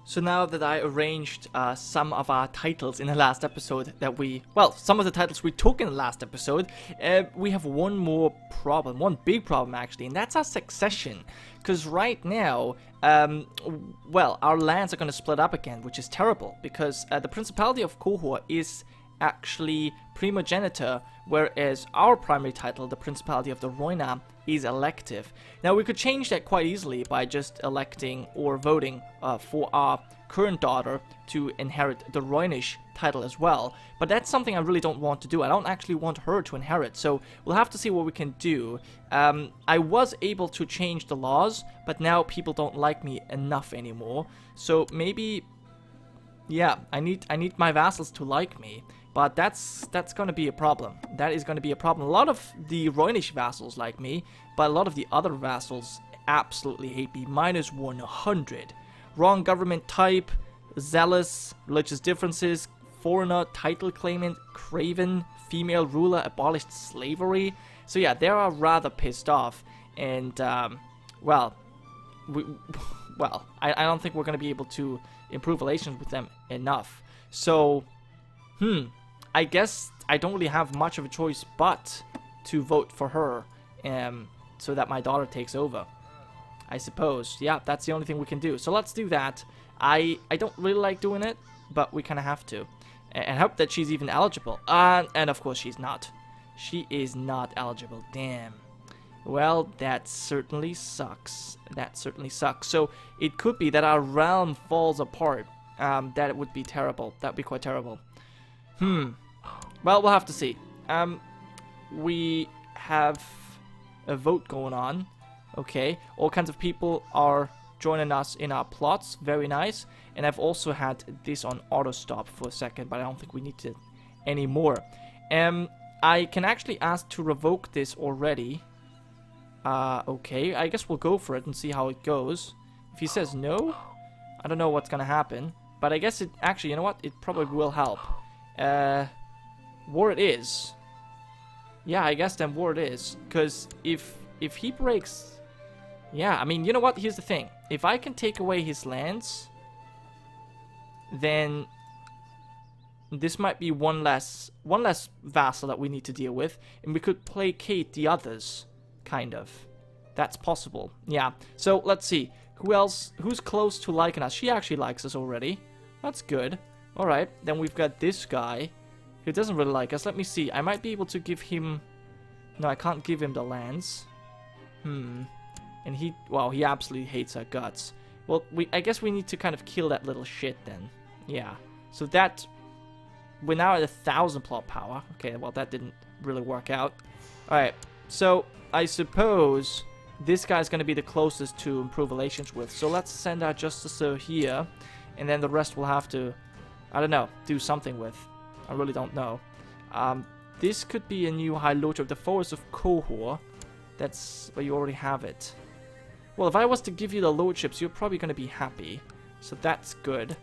So now that I arranged some of our titles in the last episode some of the titles we took in the last episode, we have one more problem, one big problem actually, and that's our succession. Because right now, our lands are going to split up again, which is terrible, because the Principality of Qohor is actually primogeniture, whereas our primary title, the Principality of the Rhoynar, is elective. Now we could change that quite easily by just electing or voting for our current daughter to inherit the Rhoynish title as well, but that's something I really don't want to do. I don't actually want her to inherit, so we'll have to see what we can do. I was able to change the laws, but now people don't like me enough anymore, so maybe, yeah, I need my vassals to like me. But that's going to be a problem. That is going to be a problem. A lot of the Rhoynish vassals like me, but a lot of the other vassals absolutely hate me. -100. Wrong government type, zealous, religious differences, foreigner, title claimant, craven, female ruler, abolished slavery. So yeah, they are rather pissed off. And, I don't think we're going to be able to improve relations with them enough. So, I guess I don't really have much of a choice but to vote for her, so that my daughter takes over. I suppose. Yeah, that's the only thing we can do. So let's do that. I don't really like doing it, but we kind of have to. And hope that she's even eligible. And of course she's not. She is not eligible. Damn. Well, that certainly sucks. That certainly sucks. So it could be that our realm falls apart. That would be terrible. That would be quite terrible. Well, we'll have to see. We have a vote going on. Okay. All kinds of people are joining us in our plots. Very nice. And I've also had this on auto stop for a second, but I don't think we need it anymore. I can actually ask to revoke this already. Okay. I guess we'll go for it and see how it goes. If he says no, I don't know what's gonna happen. But I guess it actually, you know what? It probably will help. War it is. Yeah, I guess then war it is. Because if he breaks... Yeah, I mean, you know what? Here's the thing. If I can take away his lands, then this might be one less vassal that we need to deal with. And we could placate the others, kind of. That's possible. Yeah. So, let's see. Who else? Who's close to liking us? She actually likes us already. That's good. Alright, then we've got this guy who doesn't really like us. Let me see. I might be able to give him... No, I can't give him the lands. And he absolutely hates our guts. Well, I guess we need to kind of kill that little shit then. Yeah. So that... We're now at 1,000 plot power. Okay, well, that didn't really work out. Alright, so I suppose this guy's going to be the closest to improve relations with. So let's send our Justicer here. And then the rest we'll have to... I don't know, do something with. I really don't know. This could be a new High Lordship, the Forest of Qohor. That's where you already have it. Well, if I was to give you the lordships, you're probably going to be happy. So that's good.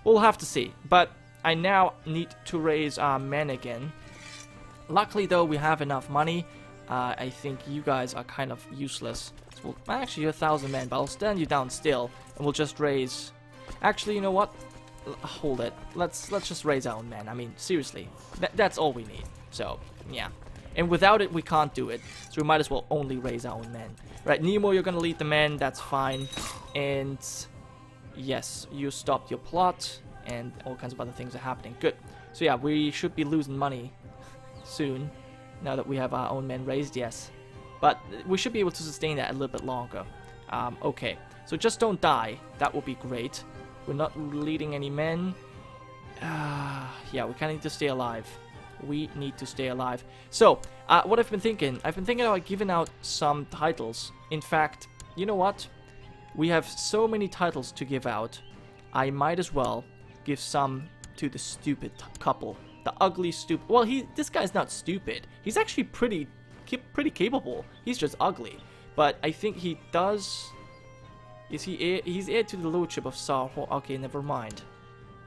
We'll have to see. But I now need to raise our men again. Luckily, though, we have enough money. I think you guys are kind of useless. So actually, you're 1,000 men, but I'll stand you down still. And we'll just raise... Actually, you know what? Hold it. Let's just raise our own men. I mean, seriously. That's all we need. So, yeah. And without it, we can't do it. So we might as well only raise our own men. Right, Nemo, you're gonna lead the men. That's fine. And, yes, you stopped your plot. And all kinds of other things are happening. Good. So, yeah, we should be losing money soon. Now that we have our own men raised, yes. But we should be able to sustain that a little bit longer. Okay. So just don't die. That would be great. We're not leading any men. Yeah, we kind of need to stay alive. We need to stay alive. So, what I've been thinking. I've been thinking about giving out some titles. In fact, you know what? We have so many titles to give out. I might as well give some to the stupid couple. The ugly, stupid... Well, this guy's not stupid. He's actually pretty capable. He's just ugly. But I think he does... Is he heir? He's heir to the lordship of Sarhor. Okay, never mind.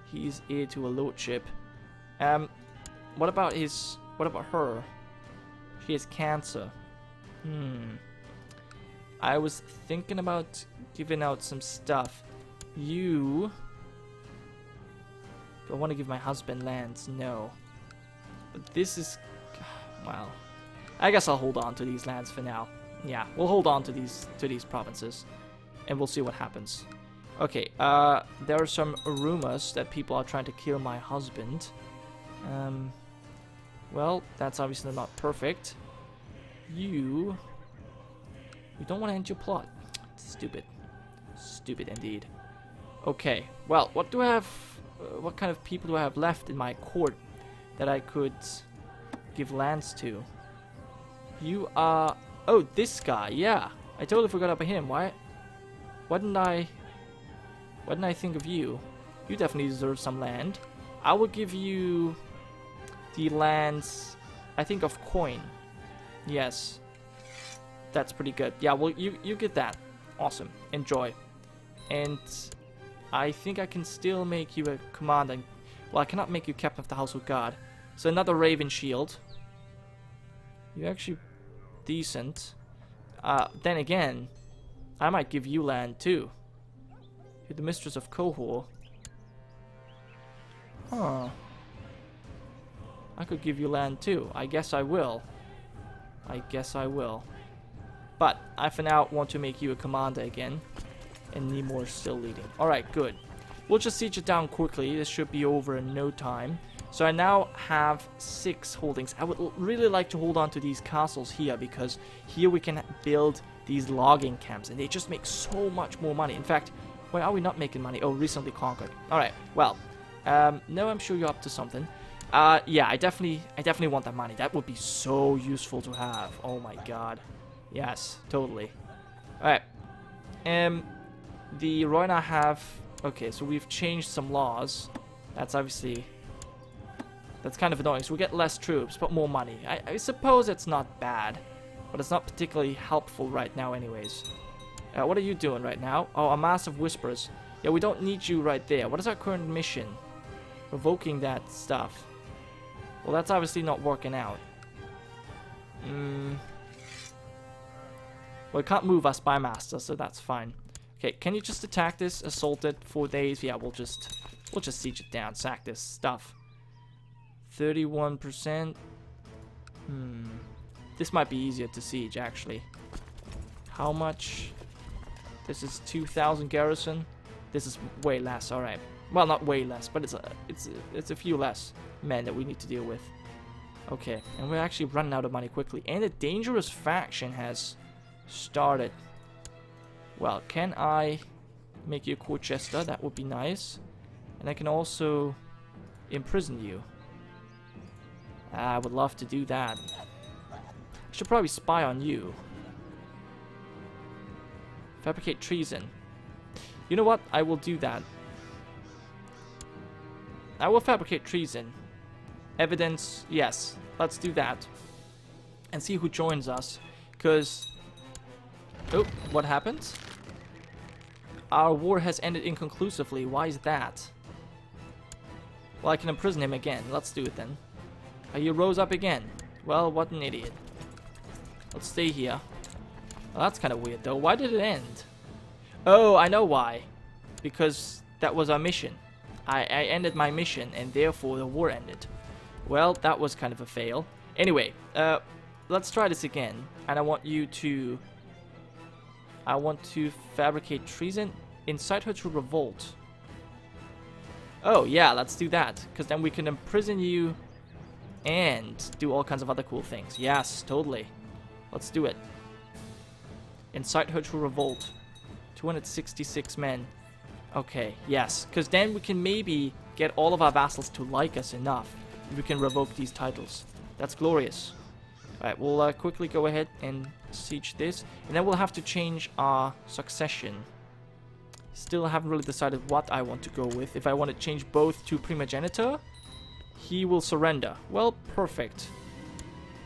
He's heir to a lordship. What about her? She has cancer. I was thinking about giving out some stuff. You... Do I want to give my husband lands? No. But this is... Well... I guess I'll hold on to these lands for now. Yeah, we'll hold on to these provinces. And we'll see what happens. Okay, there are some rumors that people are trying to kill my husband. Well, that's obviously not perfect. You don't want to end your plot. Stupid. Stupid indeed. Okay, well, what do I have... what kind of people do I have left in my court that I could give lands to? You are... Oh, this guy, yeah. I totally forgot about him. Why didn't I think of you? You definitely deserve some land. I will give you the lands, I think, of coin. Yes. That's pretty good. Yeah, well, you get that. Awesome. Enjoy. And I think I can still make you a commander. Well, I cannot make you captain of the Household Guard. So another Raven Shield. You're actually decent. Then again, I might give you land too. You're the Mistress of Cohor. Huh. I could give you land too. I guess I will. I guess I will. But I for now want to make you a commander again. And Nemor's still leading. Alright, good. We'll just siege it down quickly. This should be over in no time. So I now have 6 holdings. I would really like to hold on to these castles here, because here we can build these logging camps, and they just make so much more money. In fact, why are we not making money? Oh, recently conquered. Alright, well, no, I'm sure you're up to something. Yeah, I definitely want that money. That would be so useful to have. Oh my god. Yes, totally. Alright. The Rhoynar have... Okay, so we've changed some laws. That's obviously... That's kind of annoying. So we get less troops, but more money. I suppose it's not bad. But it's not particularly helpful right now anyways. What are you doing right now? Oh, a mass of whispers. Yeah, we don't need you right there. What is our current mission? Revoking that stuff. Well, that's obviously not working out. Well, it can't move us by master, so that's fine. Okay, can you just attack this? Assault it 4 days? Yeah, we'll just siege it down. Sack this stuff. 31%. This might be easier to siege, actually. How much? This is 2,000 garrison. This is way less. All right. Well, not way less, but it's a few less men that we need to deal with. Okay, and we're actually running out of money quickly. And a dangerous faction has started. Well, can I make you a court jester? That would be nice. And I can also imprison you. I would love to do that. I should probably spy on you. Fabricate treason. You know what? I will do that. I will fabricate treason. Evidence, yes. Let's do that. And see who joins us. Because... Oh, what happened? Our war has ended inconclusively. Why is that? Well, I can imprison him again. Let's do it then. He rose up again. Well, what an idiot. Let's stay here. Well, that's kind of weird though. Why did it end? Oh, I know why. Because that was our mission. I ended my mission, and therefore the war ended. Well, that was kind of a fail. Anyway, let's try this again. And I want you to... I want to fabricate treason. Incite her to revolt. Oh, yeah, let's do that. Because then we can imprison you and do all kinds of other cool things. Yes, totally. Let's do it. Incite her to revolt. 266 men. Okay, yes. Because then we can maybe get all of our vassals to like us enough. And we can revoke these titles. That's glorious. Alright, we'll quickly go ahead and siege this. And then we'll have to change our succession. Still haven't really decided what I want to go with. If I want to change both to primogenitor, he will surrender. Well, perfect.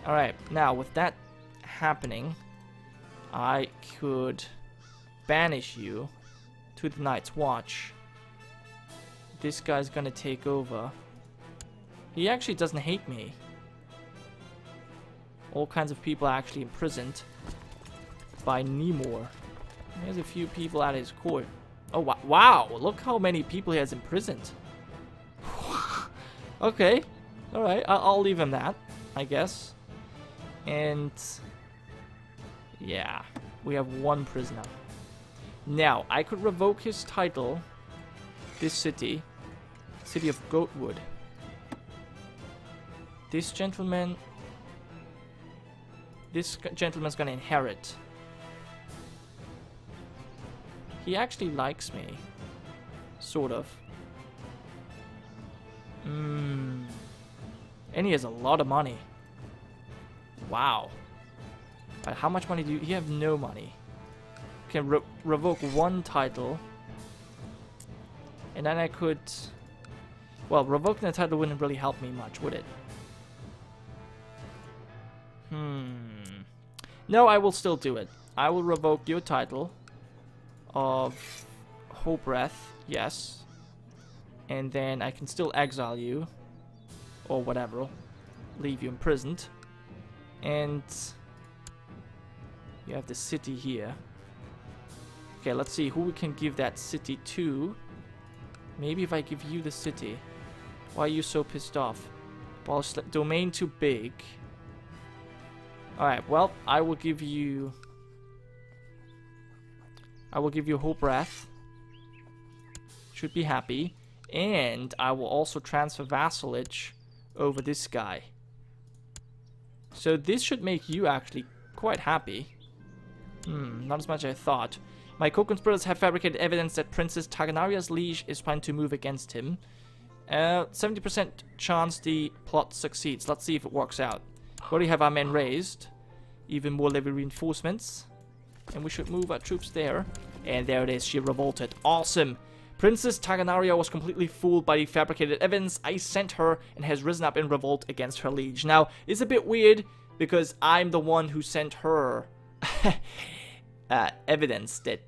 Alright, now with that happening, I could banish you to the Night's Watch. This guy's gonna take over. He actually doesn't hate me. All kinds of people are actually imprisoned by Nemor. There's a few people at his court. Oh, wow. Look how many people he has imprisoned. Okay. Alright, I'll leave him that, I guess. And... yeah, we have one prisoner. Now, I could revoke his title. This city. City of Goatwood. This gentleman's gonna inherit. He actually likes me. Sort of. And he has a lot of money. Wow. But how much money do you have? No money. Can revoke one title. And then I could... well, revoking the title wouldn't really help me much, would it? No, I will still do it. I will revoke your title of Hope Breath, yes. And then I can still exile you. Or whatever. Leave you imprisoned. And... you have the city here. Okay, let's see who we can give that city to. Maybe if I give you the city. Why are you so pissed off? Well, domain too big. Alright, well, I will give you Hope Breath. Should be happy. And I will also transfer vassalage over this guy. So this should make you actually quite happy. Not as much as I thought. My co-conspirators have fabricated evidence that Princess Targaryenia's liege is planning to move against him. 70% chance the plot succeeds. Let's see if it works out. We already have our men raised. Even more levy reinforcements. And we should move our troops there. And there it is. She revolted. Awesome. Princess Targaryen was completely fooled by the fabricated evidence I sent her and has risen up in revolt against her liege. Now, it's a bit weird because I'm the one who sent her evidence that,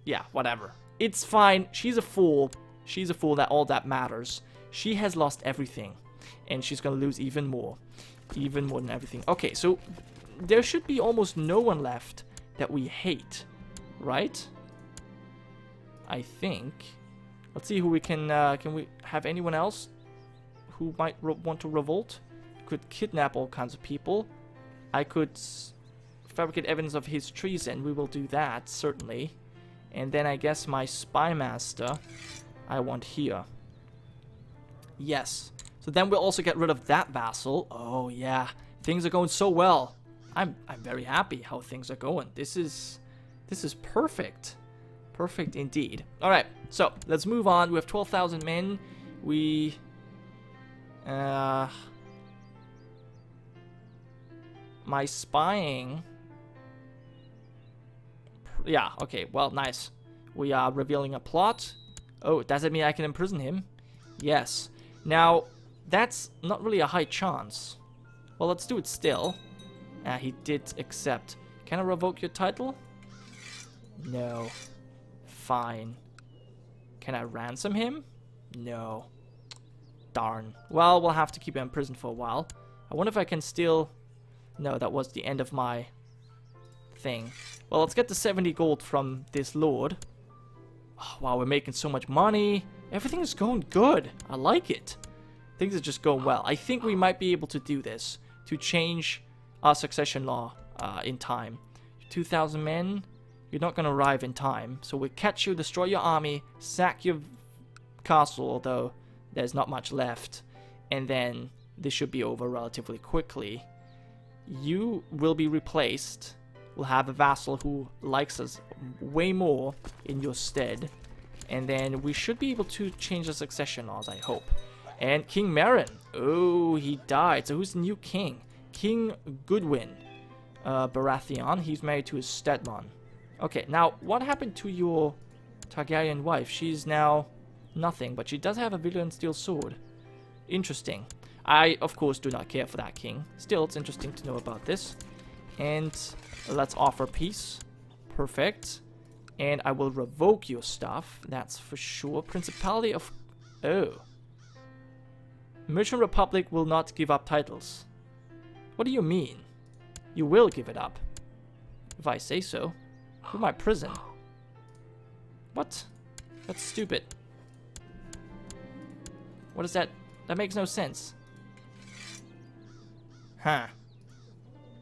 yeah, whatever. It's fine. She's a fool. She's a fool. That all that matters. She has lost everything. And she's going to lose even more. Even more than everything. Okay, so there should be almost no one left that we hate. Right? I think. Let's see who we can we have anyone else who might want to revolt? Could kidnap all kinds of people. I could fabricate evidence of his treason. We will do that, certainly. And then I guess my spy master I want here. Yes. So then we'll also get rid of that vassal. Oh yeah. Things are going so well. I'm very happy how things are going. This is perfect. Perfect indeed. Alright, so let's move on. We have 12,000 men. We... my spying... yeah, okay, well, nice. We are revealing a plot. Oh, does it mean I can imprison him? Yes. Now, that's not really a high chance. Well, let's do it still. He did accept. Can I revoke your title? No. Fine. Can I ransom him? No. Darn. Well, we'll have to keep him in prison for a while. I wonder if I can still... no, that was the end of my thing. Well, let's get the 70 gold from this lord. Oh, wow, we're making so much money. Everything is going good. I like it. Things are just going well. I think we might be able to do this. To change our succession law in time. 2,000 men... you're not going to arrive in time, so we'll catch you, destroy your army, sack your castle, although there's not much left, and then this should be over relatively quickly. You will be replaced. We'll have a vassal who likes us way more in your stead, and then we should be able to change the succession laws, I hope. And King Meryn, oh, he died, so who's the new king? King Goodwin Baratheon, he's married to his stepmom. Okay, now, what happened to your Targaryen wife? She's now nothing, but she does have a brilliant steel sword. Interesting. I, of course, do not care for that king. Still, it's interesting to know about this. And let's offer peace. Perfect. And I will revoke your stuff. That's for sure. Principality of... oh. Merchant Republic will not give up titles. What do you mean? You will give it up. If I say so. To my prison. What? That's stupid. What is that? That makes no sense. Huh.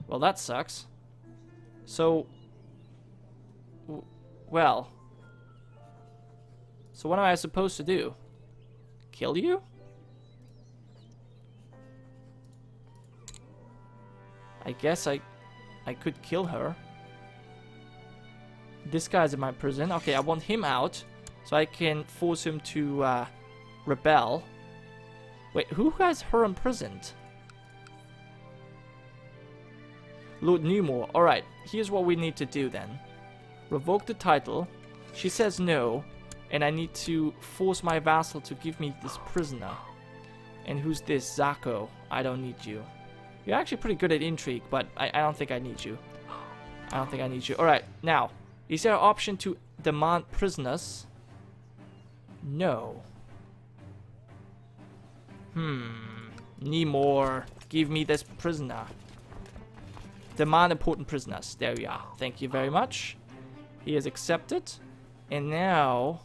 Well, that sucks. So... well... so what am I supposed to do? Kill you? I guess I could kill her. This guy's in my prison. Okay, I want him out so I can force him to rebel. Wait, who has her imprisoned? Lord Newmore. Alright, here's what we need to do then. Revoke the title. She says no. And I need to force my vassal to give me this prisoner. And who's this? Zako. I don't need you. You're actually pretty good at intrigue, but I don't think I need you. I don't think I need you. Alright, now. Is there an option to demand prisoners? No. Nemore. Give me this prisoner. Demand important prisoners. There we are. Thank you very much. He has accepted. And now...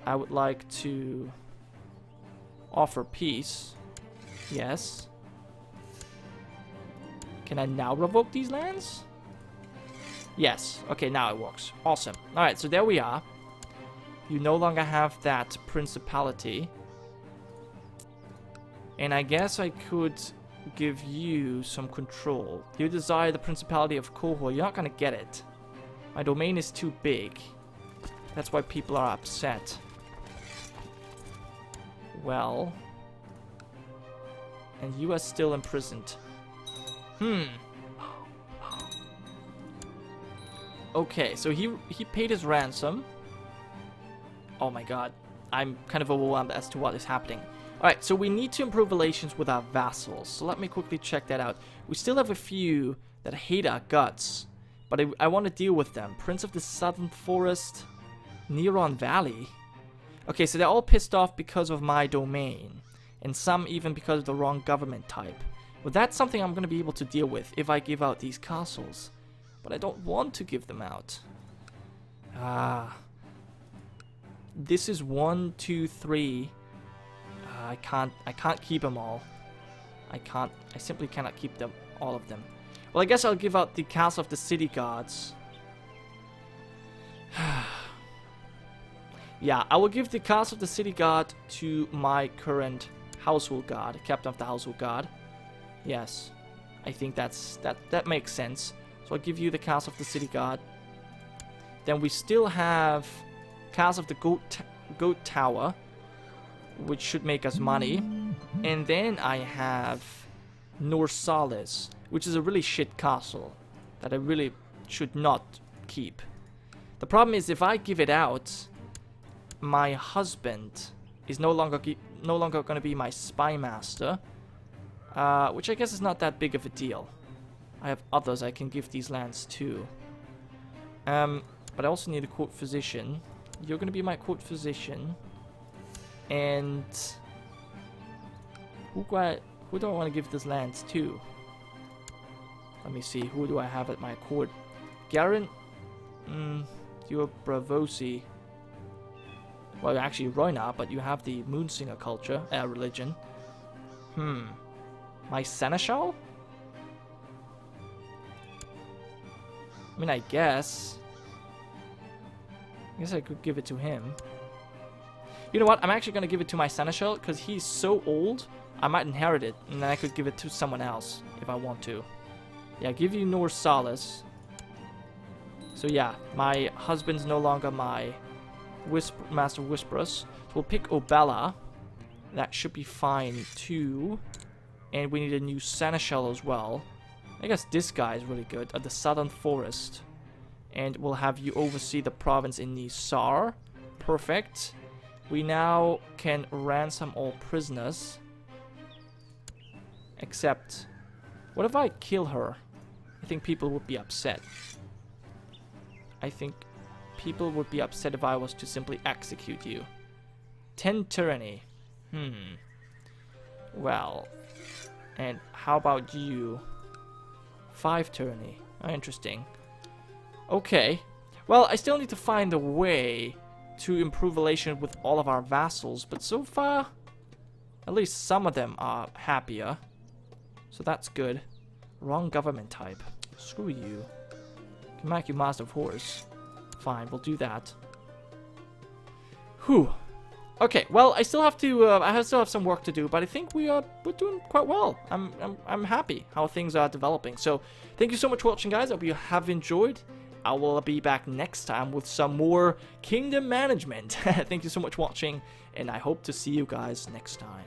I would like to offer peace. Yes. Can I now revoke these lands? Yes. Okay, now it works. Awesome. Alright, so there we are. You no longer have that principality. And I guess I could give you some control. You desire the principality of Kohor. You're not going to get it. My domain is too big. That's why people are upset. Well. And you are still imprisoned. Okay, so he paid his ransom. Oh my god. I'm kind of overwhelmed as to what is happening. Alright, so we need to improve relations with our vassals. So let me quickly check that out. We still have a few that hate our guts. But I want to deal with them. Prince of the Southern Forest. Neron Valley. Okay, so they're all pissed off because of my domain. And some even because of the wrong government type. Well, that's something I'm going to be able to deal with if I give out these castles. But I don't want to give them out. This is 1, 2, 3. I can't keep them all. I simply cannot keep them, all of them. Well, I guess I'll give out the Castle of the City Guards. Yeah, I will give the Castle of the City Guard to my current Household Guard, Captain of the Household Guard. Yes, I think that makes sense. So I'll give you the Castle of the City Guard. Then we still have Castle of the Goat Tower, which should make us money. And then I have Norsalis, which is a really shit castle that I really should not keep. The problem is if I give it out, my husband is no longer going to be my spy master, which I guess is not that big of a deal. I have others I can give these lands to. But I also need a court physician. You're going to be my court physician. And who do I want to give these lands to? Let me see. Who do I have at my court? Garen? You're Bravosi. Well, actually Rhoynar, but you have the Moonsinger culture, religion. My Seneschal? I mean, I guess I could give it to him. You know what? I'm actually going to give it to my Seneschal because he's so old, I might inherit it, and then I could give it to someone else if I want to. Yeah, give you Norsalis. So yeah, my husband's no longer my Master Whisperers. So we'll pick Obella. That should be fine too. And we need a new Seneschal as well. I guess this guy is really good at the Southern Forest. And we'll have you oversee the province in Nisar. Perfect. We now can ransom all prisoners. Except, what if I kill her? I think people would be upset. I think people would be upset if I was to simply execute you. 10 tyranny. Well, and how about you? 5 tyranny. Oh, interesting. Okay. Well, I still need to find a way to improve relations with all of our vassals, but so far, at least some of them are happier. So that's good. Wrong government type. Screw you. Can make you Master of Horse. Fine, we'll do that. Whew. Okay, well, I still have to. I still have some work to do, but I think we're doing quite well. I'm happy how things are developing. So, thank you so much for watching, guys. I hope you have enjoyed. I will be back next time with some more kingdom management. Thank you so much for watching, and I hope to see you guys next time.